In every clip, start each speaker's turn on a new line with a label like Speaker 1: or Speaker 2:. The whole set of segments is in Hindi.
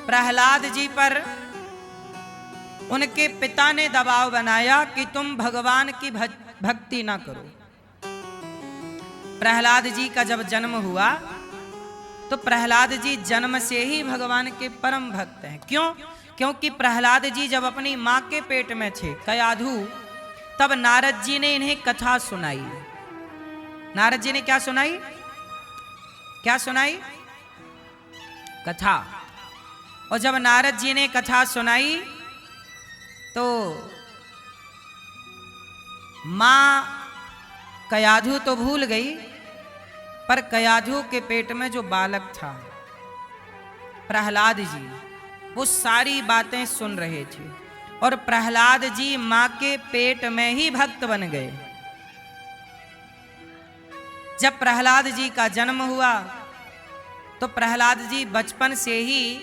Speaker 1: प्रहलाद जी पर उनके पिता ने दबाव बनाया कि तुम भगवान की भक्ति ना करो। प्रहलाद जी का जब जन्म हुआ तो प्रहलाद जी जन्म से ही भगवान के परम भक्त हैं। क्यों? क्योंकि प्रहलाद जी जब अपनी मां के पेट में थे कयाधु, तब नारद जी ने इन्हें कथा सुनाई। नारद जी ने क्या सुनाई? क्या सुनाई? कथा। और जब नारद जी ने कथा सुनाई तो मां कयाधु तो भूल गई, पर कयाधु के पेट में जो बालक था प्रहलाद जी, वो सारी बातें सुन रहे थे और प्रहलाद जी मां के पेट में ही भक्त बन गए। जब प्रहलाद जी का जन्म हुआ तो प्रहलाद जी बचपन से ही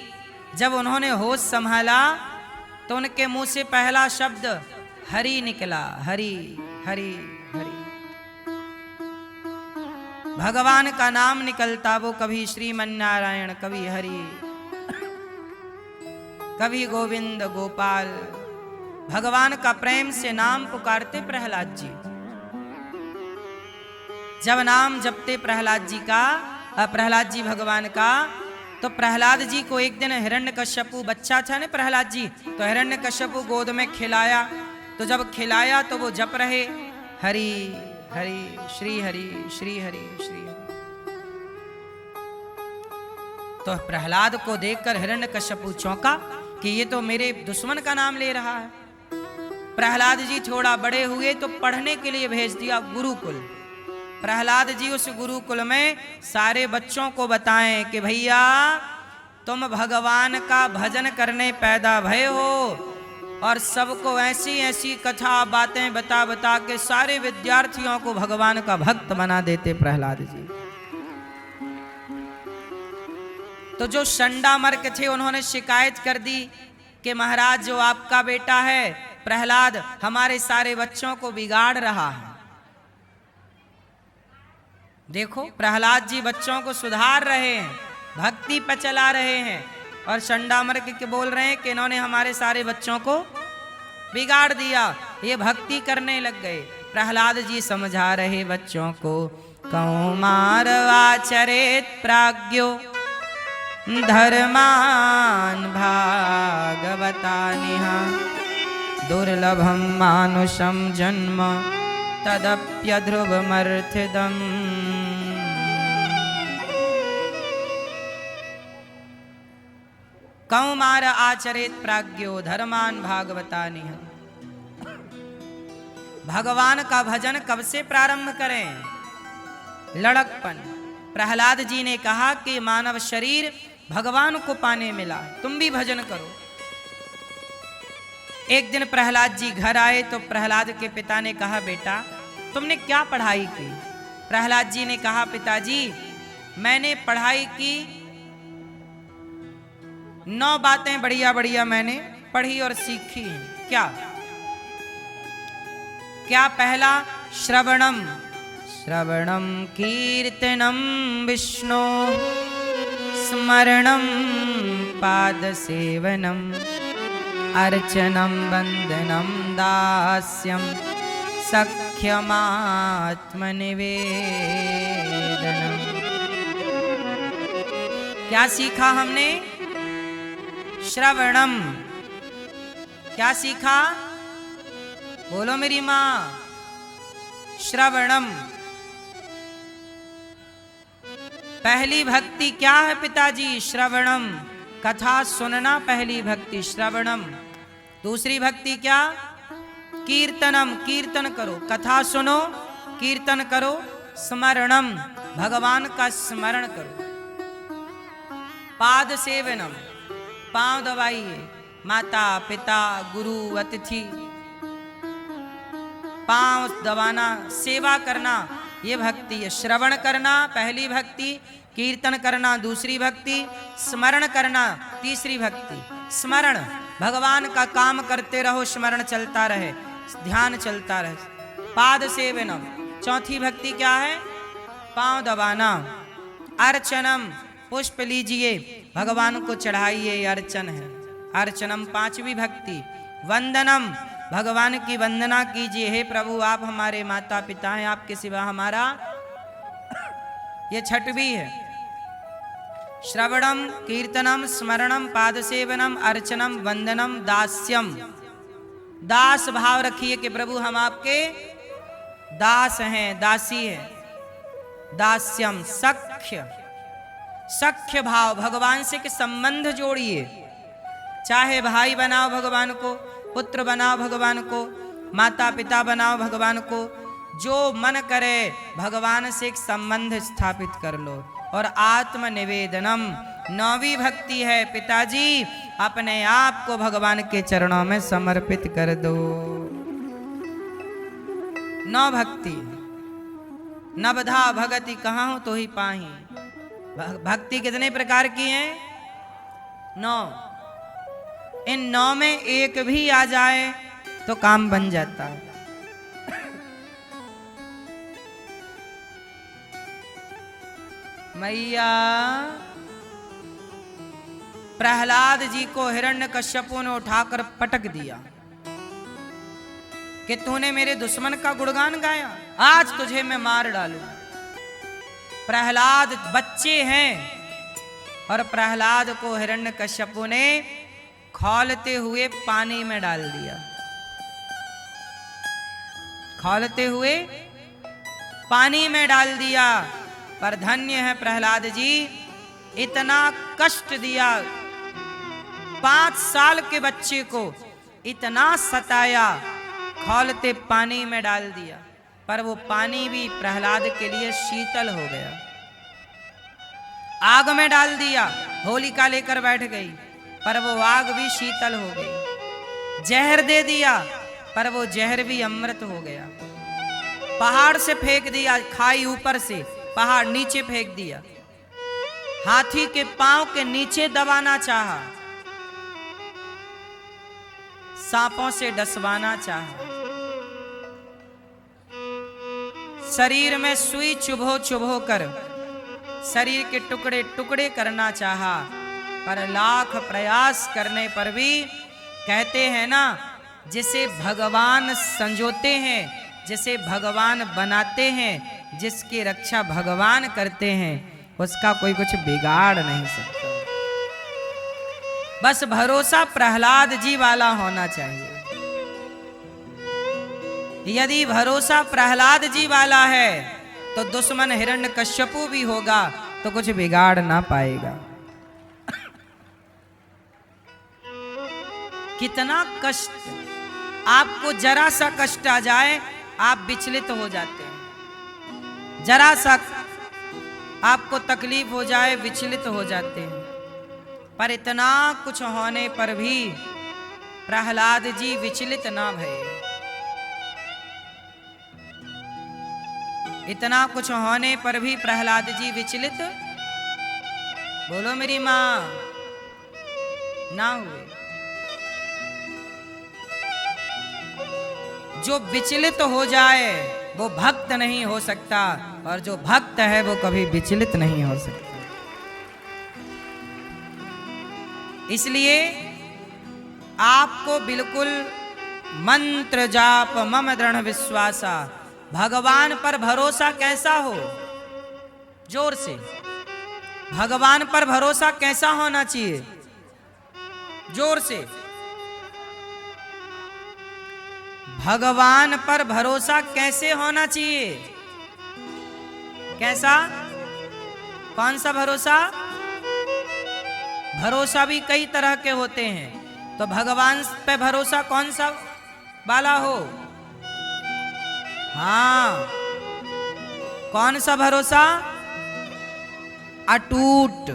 Speaker 1: जब उन्होंने होश संभाला तो उनके मुंह से पहला शब्द हरि निकला। हरि हरि हरि, भगवान का नाम निकलता, वो कभी श्रीमन्नारायण, कभी हरि, कभी गोविंद गोपाल, भगवान का प्रेम से नाम पुकारते प्रहलाद जी। जब नाम जपते प्रहलाद जी भगवान का, तो प्रहलाद जी को एक दिन हिरण्यकश्यपु, बच्चा था ना प्रहलाद जी, तो हिरण्यकश्यपु गोद में खिलाया। तो जब खिलाया तो वो जप रहे हरि हरि श्री हरि श्री हरि श्री हरि। तो प्रहलाद को देखकर हिरण्यकश्यपु चौंका कि ये तो मेरे दुश्मन का नाम ले रहा है। प्रहलाद जी थोड़ा बड़े हुए तो पढ़ने के लिए भेज दिया गुरुकुल। प्रहलाद जी उस गुरुकुल में सारे बच्चों को बताएं कि भैया तुम भगवान का भजन करने पैदा भये हो, और सबको ऐसी ऐसी कथा बातें बता बता के सारे विद्यार्थियों को भगवान का भक्त बना देते प्रहलाद जी। तो जो शंडामर्क थे उन्होंने शिकायत कर दी कि महाराज जो आपका बेटा है प्रहलाद हमारे सारे बच्चों को बिगाड़ रहा है। देखो प्रहलाद जी बच्चों को सुधार रहे हैं, भक्ति पर चला रहे हैं, और शंडामर्क के बोल रहे हैं कि इन्होंने हमारे सारे बच्चों को बिगाड़ दिया, ये भक्ति करने लग गए। प्रहलाद जी समझा रहे बच्चों को, कौमार आचरेत प्राज्ञो धर्मान भागवतानिह दुर्लभम मानुषम जन्म तदप्यध्रुवमर्थिदम्। कौमार आचरेत प्राज्ञो धर्मान भागवतानिह। भगवान का भजन कब से प्रारंभ करें? लड़कपन। प्रहलाद जी ने कहा कि मानव शरीर भगवान को पाने मिला, तुम भी भजन करो। एक दिन प्रहलाद जी घर आए तो प्रहलाद के पिता ने कहा, बेटा तुमने क्या पढ़ाई की? प्रहलाद जी ने कहा, पिताजी मैंने पढ़ाई की 9 बातें बढ़िया बढ़िया मैंने पढ़ी और सीखी। क्या क्या? पहला श्रवणम, श्रवणम कीर्तनम विष्णु स्मरणम पाद सेवनम अर्चनम वंदनम दास्यम सख्यमात्मनिवेदनम। क्या सीखा हमने? श्रवणम। क्या सीखा? बोलो मेरी मां। श्रवणम। पहली भक्ति क्या है पिताजी? श्रवणम, कथा सुनना पहली भक्ति श्रवणम। दूसरी भक्ति क्या? कीर्तनम, कीर्तन करो, कथा सुनो कीर्तन करो। स्मरणम, भगवान का स्मरण करो। पाद सेवनम, पांव दबाइए, माता पिता गुरु अतिथि पांव दबाना, सेवा करना, ये भक्ति है। श्रवण करना पहली भक्ति, कीर्तन करना दूसरी भक्ति, स्मरण करना तीसरी भक्ति। स्मरण, भगवान का काम करते रहो, स्मरण चलता रहे, ध्यान चलता रहे। पाद सेवनम, चौथी भक्ति क्या है? पांव दबाना। अर्चनम, पुष्प लीजिए, भगवान को चढ़ाइए, अर्चन है। अर्चनम पांचवी भक्ति, वंदनम भगवान की वंदना कीजिए। हे प्रभु आप हमारे माता पिता हैं, आपके सिवा हमारा, ये छठवीं है। श्रवणम कीर्तनम स्मरणम पादसेवनम अर्चनम वंदनम दास्यम। दास भाव रखिए कि प्रभु हम आपके दास हैं, दासी हैं। दास्यम सख्य, सख्य भाव, भगवान से के संबंध जोड़िए। चाहे भाई बनाओ भगवान को, पुत्र बनाओ भगवान को, माता पिता बनाओ भगवान को, जो मन करे भगवान से एक संबंध स्थापित कर लो। और आत्मनिवेदनम नौवीं भक्ति है, पिताजी अपने आप को भगवान के चरणों में समर्पित कर दो। नौ भक्ति, नवधा भगति कहाँ तो ही पाही। भक्ति कितने प्रकार की हैं? 9। इन 9 में एक भी आ जाए तो काम बन जाता है। मैया प्रहलाद जी को हिरण्यकश्यपु ने उठाकर पटक दिया कि तूने मेरे दुश्मन का गुणगान गाया, आज तुझे मैं मार डालूं। प्रहलाद बच्चे हैं और प्रहलाद को हिरण्यकश्यपु ने खौलते हुए पानी में डाल दिया। खौलते हुए पानी में डाल दिया। पर धन्य है प्रहलाद जी, इतना कष्ट दिया, 5 साल के बच्चे को इतना सताया, खौलते पानी में डाल दिया। पर वो पानी भी प्रहलाद के लिए शीतल हो गया। आग में डाल दिया, होलिका लेकर बैठ गई, पर वो आग भी शीतल हो गई। जहर दे दिया, पर वो जहर भी अमृत हो गया। पहाड़ से फेंक दिया, खाई ऊपर से, पहाड़ नीचे फेंक दिया। हाथी के पांव के नीचे दबाना चाहा, सांपों से डसवाना चाहा, शरीर में सुई चुभो चुभो कर शरीर के टुकड़े टुकड़े करना चाहा। पर लाख प्रयास करने पर भी, कहते हैं ना, जिसे भगवान संजोते हैं, जिसे भगवान बनाते हैं, जिसकी रक्षा भगवान करते हैं, उसका कोई कुछ बिगाड़ नहीं सकता। बस भरोसा प्रहलाद जी वाला होना चाहिए। यदि भरोसा प्रहलाद जी वाला है तो दुश्मन हिरण्यकश्यपु भी होगा तो कुछ बिगाड़ ना पाएगा। कितना कष्ट, आपको जरा सा कष्ट आ जाए आप विचलित हो जाते हैं। जरा सा आपको तकलीफ हो जाए विचलित हो जाते हैं। पर इतना कुछ होने पर भी प्रहलाद जी विचलित ना भये। इतना कुछ होने पर भी प्रहलाद जी विचलित, बोलो मेरी मां, ना हुए। जो विचलित हो जाए वो भक्त नहीं हो सकता, और जो भक्त है वो कभी विचलित नहीं हो सकता। इसलिए आपको बिल्कुल मंत्र जाप मम दृढ़ विश्वासा, भगवान पर भरोसा कैसा हो, जोर से, भगवान पर भरोसा कैसा होना चाहिए, जोर से। भगवान पर भरोसा कैसे होना चाहिए, कैसा, कौन सा भरोसा? भरोसा भी कई तरह के होते हैं, तो भगवान पे भरोसा कौन सा वाला हो? हाँ, कौन सा भरोसा? अटूट।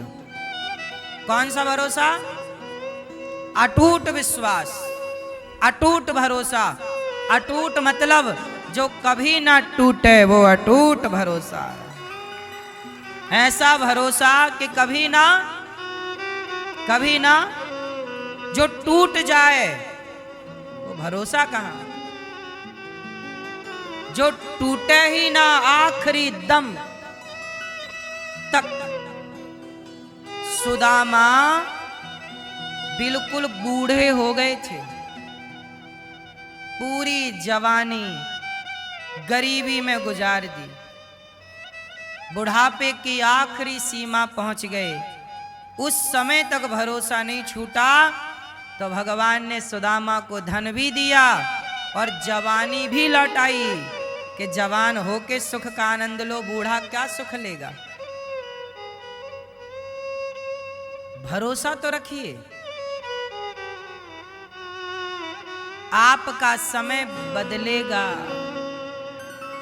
Speaker 1: कौन सा भरोसा? अटूट विश्वास, अटूट भरोसा। अटूट मतलब जो कभी ना टूटे, वो अटूट भरोसा है। ऐसा भरोसा कि कभी ना जो टूट जाए, वो भरोसा कहाँ? जो टूटे ही ना आखिरी दम तक, सुदामा बिल्कुल बूढ़े हो गए थे। पूरी जवानी गरीबी में गुजार दी, बुढ़ापे की आखिरी सीमा पहुंच गए। उस समय तक भरोसा नहीं छूटा तो भगवान ने सुदामा को धन भी दिया और जवानी भी लौटाई कि जवान होके सुख का आनंद लो, बूढ़ा क्या सुख लेगा। भरोसा तो रखिए, आपका समय बदलेगा।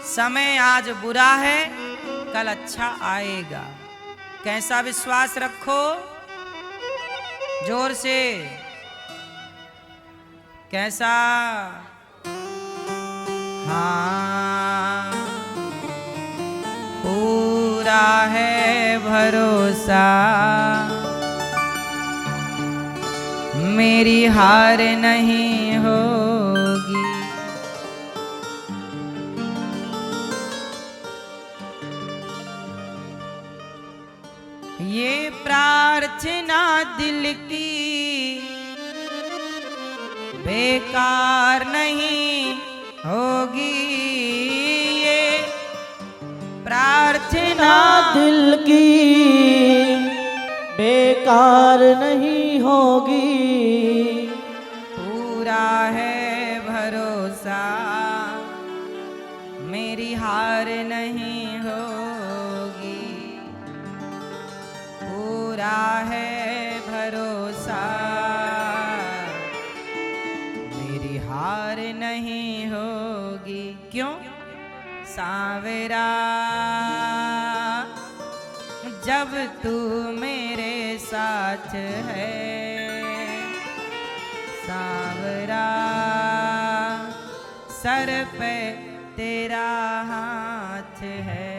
Speaker 1: समय आज बुरा है, कल अच्छा आएगा। कैसा विश्वास रखो, जोर से, कैसा? हाँ, पूरा है भरोसा, मेरी हार नहीं होगी। ये प्रार्थना दिल की बेकार नहीं होगी। ये प्रार्थना
Speaker 2: दिल की बेकार नहीं होगी।
Speaker 1: पूरा है भरोसा, मेरी हार नहीं होगी। पूरा है भरोसा, मेरी हार नहीं होगी। क्यों? सांवरा जब तू मेरे साथ है, सांवरा सर पे तेरा हाथ है।